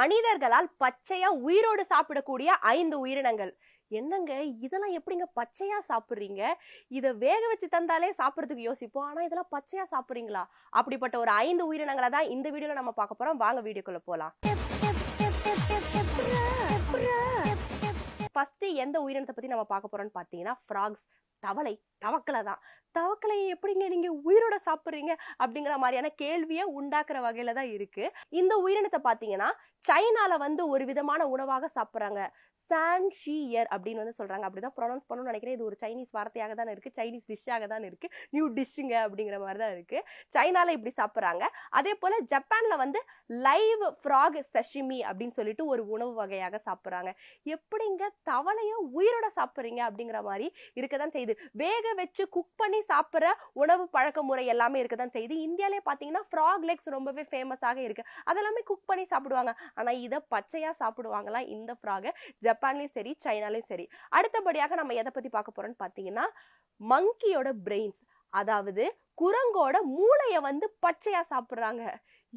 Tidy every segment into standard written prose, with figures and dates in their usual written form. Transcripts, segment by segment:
மனிதர்களால் பச்சையா உயிரோடு சாப்பிடக்கூடிய 5 உயிரினங்கள். என்னங்க இதெல்லாம் எப்படிங்க பச்சையா சாப்பிடுறீங்க? இதை வேக வச்சு தந்தாலே சாப்பிட்றதுக்கு யோசிப்போம். ஆனா இதெல்லாம் பச்சையா சாப்பிடுறீங்களா? அப்படிப்பட்ட ஒரு 5 உயிரினங்களை தான் இந்த வீடியோல நம்ம பார்க்க போறோம். வாங்க வீடியோக்குள்ள போலாம். ஃபர்ஸ்ட் எந்த உயிரினத்தை பத்தி நம்ம பார்க்க போறோம்னு பாத்தீங்கன்னா ஃப்ராக்ஸ், தவளை, தவக்கலை தான். தவக்கலையை எப்படிங்க நீங்க உயிரோட சாப்பிடுறீங்க அப்படிங்கிற மாதிரியான கேள்வியை உண்டாக்குற வகையில தான் இருக்கு. இந்த உயிரினத்தை பாத்தீங்கன்னா சைனால ஒரு விதமான உணவாக சாப்பிடுறாங்க. சான்ஷியர் அப்படின்னு சொல்றாங்க. அப்படிதான் ப்ரொனவுன்ஸ் பண்ணணும்னு நினைக்கிறேன். இது ஒரு சைனீஸ் வார்த்தையாக தான் இருக்கு, சைனீஸ் டிஷ்ஷாக தான் இருக்கு, நியூ டிஷ்ஷுங்க அப்படிங்கிற மாதிரி தான் இருக்கு. சைனால இப்படி சாப்பிட்றாங்க. அதே போல ஜப்பான்ல லைவ் ஃப்ராக் சஷிமி அப்படின்னு சொல்லிட்டு ஒரு உணவு வகையாக சாப்பிட்றாங்க. எப்படிங்க தவளைய உயிரோட சாப்பிட்றீங்க அப்படிங்கிற மாதிரி இருக்கதான் செய்யுது. வேக வச்சு குக் பண்ணி சாப்பிட்ற உணவு பழக்க முறை எல்லாமே இருக்கதான் செய்யுது. இந்தியாலே பாத்தீங்கன்னா ஃப்ராக் லெக்ஸ் ரொம்பவே ஃபேமஸாக இருக்கு. அதெல்லாமே குக் பண்ணி சாப்பிடுவாங்க. ஆனா இதை பச்சையா சாப்பிடுவாங்களா இந்த ஃப்ராக? ஜப்பான்லயும் சரி, சைனாலையும் சரி. அடுத்தபடியாக நம்ம எதை பத்தி பார்க்க போறோம்னு பாத்தீங்கன்னா மங்கியோட பிரெயின்ஸ், அதாவது குரங்கோட மூளைய பச்சையா சாப்பிடுறாங்க.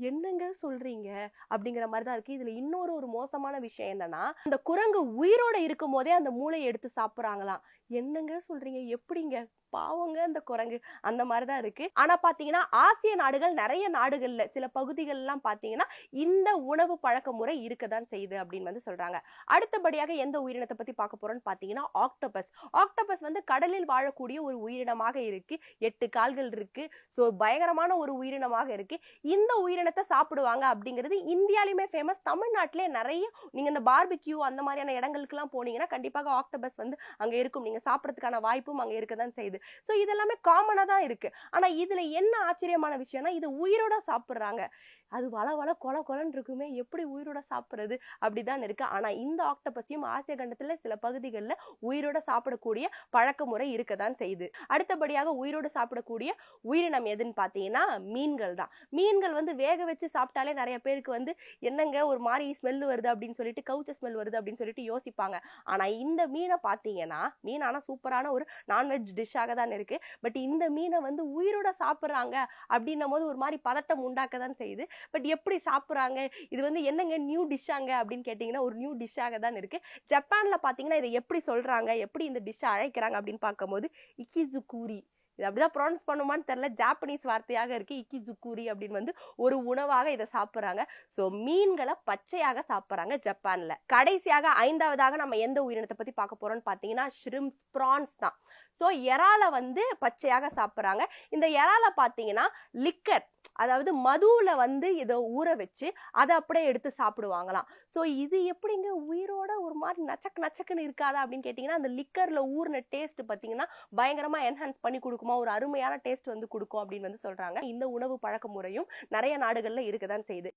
என்னங்க சொல்றீங்க அப்படிங்கிற மாதிரி தான் இருக்கு. இதுல இன்னொரு மோசமான விஷயம் என்னன்னா, அந்த குரங்கு உயிரோட இருக்கும் போதே அந்த மூளையை எடுத்து சாப்பிடுறாங்களாம். என்னங்க சொல்றீங்க? எப்படிங்க? பாவங்க அந்த குரங்கு, அந்த மாதிரிதான் இருக்கு. ஆனா பாத்தீங்கன்னா ஆசிய நாடுகள், நிறைய நாடுகள்ல சில பகுதிகள் எல்லாம் பாத்தீங்கன்னா இந்த உணவு பழக்க முறை இருக்கதான் செய்யுது அப்படின்னு சொல்றாங்க. அடுத்தபடியாக எந்த உயிரினத்தை பத்தி பார்க்க போறோம்னு பாத்தீங்கன்னா ஆக்டோபஸ். ஆக்டோபஸ் கடலில் வாழக்கூடிய ஒரு உயிரினமாக இருக்கு. 8 கால்கள் இருக்கு. சோ பயங்கரமான ஒரு உயிரினமாக இருக்கு. இந்த உயிரினத்தை சாப்பிடுவாங்க அப்படிங்கிறது இந்தியாலுமே ஃபேமஸ். தமிழ்நாட்டிலே நிறைய நீங்க இந்த பார்பிக்யூ அந்த மாதிரியான இடங்களுக்கு எல்லாம் போனீங்கன்னா கண்டிப்பாக ஆக்டோபஸ் அங்க இருக்கும். நீங்க சாப்பிடறதுக்கான வாய்ப்பும் அங்க இருக்கதான் செய்யுது. சோ இதெல்லாமே காமனா தான் இருக்கு. ஆனா இதுல என்ன ஆச்சரியமான விஷயம்னா, இது உயிரோட சாப்பிடுறாங்க. அது வள வள கொல கொலன்னு இருக்குமே, எப்படி உயிரோட சாப்பிடுறது அப்படிதான் இருக்கு. ஆனா இந்த ஆக்டோபஸையும் ஆசிய கண்டத்துல சில பகுதிகளில் உயிரோட சாப்பிடக்கூடிய பழக்க முறை இருக்கதான் செய்யுது. அடுத்தபடியாக உயிரோடு சாப்பிடக்கூடிய உயிரினம் எதுன்னு பாத்தீங்கன்னா மீன்கள் தான். மீன்கள் வேக வச்சு சாப்பிட்டாலே நிறைய பேருக்கு என்னங்க ஒரு மாதிரி ஸ்மெல் வருது அப்படின்னு சொல்லிட்டு, கவுச்ச ஸ்மெல் வருது அப்படின்னு சொல்லிட்டு யோசிப்பாங்க. ஆனா இந்த மீனை பாத்தீங்கன்னா, மீன் ஆனா சூப்பரான ஒரு நான்வெஜ் டிஷ்ஷாக தான் இருக்கு. பட் இந்த மீனை உயிரோட சாப்பிடுறாங்க அப்படின்னும் போது ஒரு மாதிரி பதட்டம் உண்டாக்க தான் செய்யுது. பட் எப்படி சாப்பிடுறாங்க? இது என்னங்க நியூ டிஷ்ஷாங்க அப்படின்னு கேட்டீங்கன்னா ஒரு நியூ டிஷ்ஷாக தான் இருக்கு. ஜப்பான்ல பாத்தீங்கன்னா இதை எப்படி சொல்றாங்க, எப்படி இந்த டிஷ்ஷை அழைக்கிறாங்க அப்படின்னு பார்க்கும்போது இக்கிசுகூரி, இது அப்படிதான் ப்ரொனவுன்ஸ் பண்ணுமான்னு தெரியல, ஜாப்பனீஸ் வார்த்தையாக இருக்கு. இக்கிசுகூரி அப்படின்னு ஒரு உணவாக இதை சாப்பிடுறாங்க. சோ மீன்களை பச்சையாக சாப்பிடுறாங்க ஜப்பான்ல. கடைசியாக 5வதாக நம்ம எந்த உயிரினத்தை பத்தி பார்க்க போறோம்னு பாத்தீங்கன்னா ஷ்ரிம்ப்ஸ், பிரான்ஸ் தான். சோ இறால பச்சையாக சாப்பிடுறாங்க. இந்த இறால பாத்தீங்கன்னா லிக்கர், அதாவது மதுவுல இதை ஊற வச்சு அதை அப்படியே எடுத்து சாப்பிடுவாங்களாம். சோ இது எப்படிங்க உயிரோட ஒரு மாதிரி நச்சக்கு நச்சக்குன்னு இருக்காதா அப்படின்னு கேட்டீங்கன்னா, அந்த லிக்கர்ல ஊறின டேஸ்ட் பாத்தீங்கன்னா பயங்கரமா என்ஹான்ஸ் பண்ணி கொடுக்குமா, ஒரு அருமையான டேஸ்ட் கொடுக்கும் அப்படின்னு சொல்றாங்க. இந்த உணவு பழக்க முறையும் நிறைய நாடுகள்ல இருக்கதான் செய்யுது.